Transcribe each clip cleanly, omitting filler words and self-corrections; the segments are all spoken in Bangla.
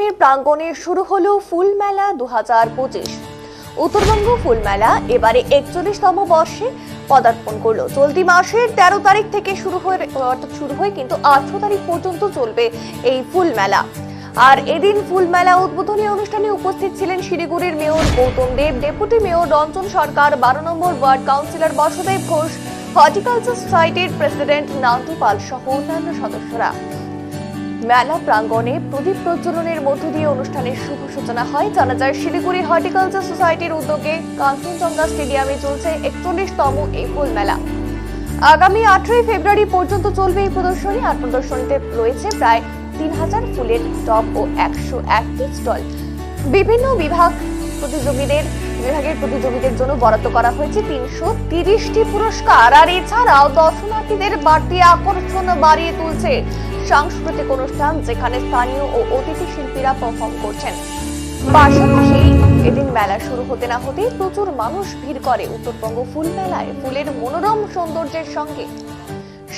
উদ্যানের প্রাঙ্গণে শুরু হলো ফুল মেলা 2025। উত্তরবঙ্গ ফুল মেলা এবারে 41তম বর্ষে পদার্পণ করলো। চলতি মাসের 13 তারিখ থেকে শুরু হয়ে কিন্তু 18 তারিখ পর্যন্ত চলবে এই ফুল মেলা। আর এদিন ফুল মেলা উদ্বোধনী অনুষ্ঠানে উপস্থিত ছিলেন শিলিগুড়ির mayor Gautam Deb, deputy mayor Ranjan Sarkar, 12 number ward councillor Basudeb Ghosh, horticulture সোসাইটির প্রেসিডেন্ট নান্টু পাল সহ অন্যান্য সদস্যরা। মেলা প্রাঙ্গণে প্রদীপ প্রজ্বলনের মধ্য দিয়ে অনুষ্ঠানের শুভ সূচনা হয়। জানা যায়, শিলিগুড়ি হর্টিকালচার সোসাইটির উদ্যোগে কাঞ্চনজঙ্ঘা স্টেডিয়ামে চলছে 41তম এই ফুল মেলা। আগামী 18 ফেব্রুয়ারি পর্যন্ত চলবে এই প্রদর্শনী। আর প্রদর্শনীতে রয়েছে প্রায় 3000 ফুলের টব ও 101টি স্টল। বিভিন্ন বিভাগের প্রতিযোগীদের জন্য বরাদ্দ করা হয়েছে 330টি পুরস্কার। আর এছাড়াও দর্শনার্থীদের বাড়তি আকর্ষণ বাড়িয়ে তুলছে সাংস্কৃতিক অনুষ্ঠান, যেখানে স্থানীয় ও অতিথি শিল্পীরা পারফর্ম করছেন। পাশাপাশি এদিন মেলা শুরু হতে না হতেই প্রচুর মানুষ ভিড় করে উত্তরবঙ্গ ফুল মেলায়। ফুলের মনোরম সৌন্দর্যের সঙ্গে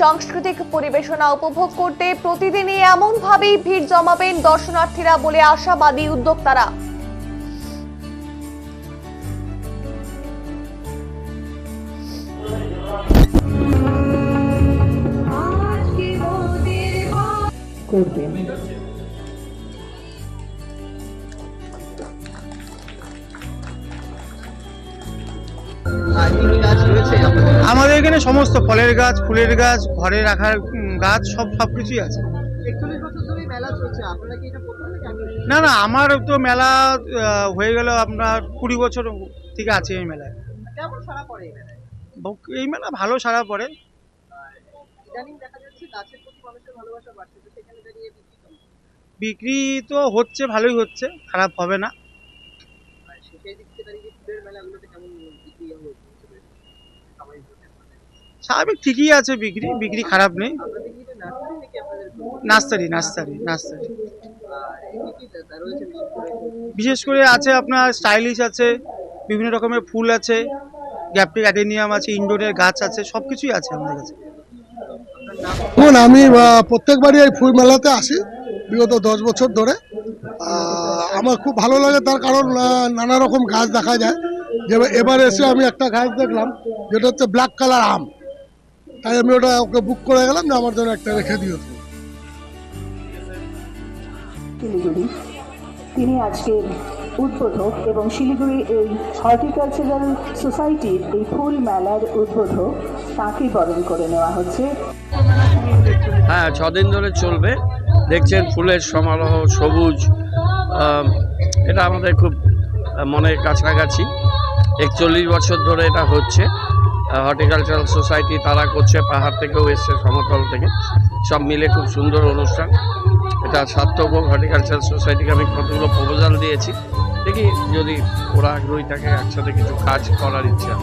সাংস্কৃতিক পরিবেশনা উপভোগ করতে প্রতিদিনই এমন ভাবেই ভিড় জমাবেন দর্শনার্থীরা বলে আশাবাদী উদ্যোক্তারা। আমাদের এখানে সমস্ত ফলের গাছ, ফুলের গাছ, ঘরে রাখার গাছ সবকিছুই আছে। 41 বছর ধরে মেলা চলছে, আপনারা কি এটা প্রথম থেকে আগে? না, আমার তো মেলা হয়ে গেল আপনার 20 বছর থেকে আছে এই মেলায়। কেমন সাড়া পড়ে এই মেলায়? এই মেলা ভালো সাড়া পড়ে। ইদানিং দেখা যাচ্ছে গাছের প্রতি মানুষের ভালোবাসা বাড়ছে, তো সেখানে দাঁড়িয়ে বিক্রি তো হচ্ছে, ভালোই হচ্ছে, খারাপ হবে না। আর সেই দিক থেকে দাঁড়িয়ে ফুলের মেলাগুলোতে কেমন বিক্রি হচ্ছে? স্বাভাবিক ঠিকই আছে, বিক্রি খারাপ নেই। আপনাদের কি এটা নার্সারি নাকি আপনাদের নার্সারি। আর কি কি রয়েছে বিশেষ করে আছে আপনার স্টাইলিশ আছে, বিভিন্ন রকমের ফুল আছে, গ্যাপটিক অ্যাডেনিয়াম আছে, ইনডোরের গাছ আছে, সবকিছুই আছে আমাদের কাছে। এখন আমি প্রত্যেকবারই এই ফুল মেলাতে আসি বিগত 10 বছর ধরে। আমার খুব ভালো লাগে, তার কারণ নানা রকম গাছ দেখা যায়। যে এবার এসে আমি একটা গাছ দেখলাম যেটা হচ্ছে ব্ল্যাক কালার আম, তাই আমি ওকে বুক করে গেলাম যে আমার জন্য একটা রেখে দিও। শিলিগুড়ি তিনি আজকের উদ্বোধক এবং শিলিগুড়ি এই হর্টিকালচারাল সোসাইটির এই ফুল মেলার উদ্বোধক, তাঁকেই বরণ করে নেওয়া হচ্ছে। হ্যাঁ, 6 দিন ধরে চলবে। দেখছেন ফুলের সমারোহ, সবুজ, এটা আমাদের খুব মনের কাছাকাছি। 41 বছর ধরে এটা হচ্ছে। হর্টিকালচারাল সোসাইটি তারা করছে, পাহাড় থেকেও এসছে, সমতল থেকে, সব মিলে খুব সুন্দর অনুষ্ঠান। এটা সার্থক হর্টিকালচারাল সোসাইটিকে আমি কতগুলো প্রপোজাল দিয়েছি, দেখি যদি ওরা আগ্রহী থাকে, একসাথে কিছু কাজ করার ইচ্ছা।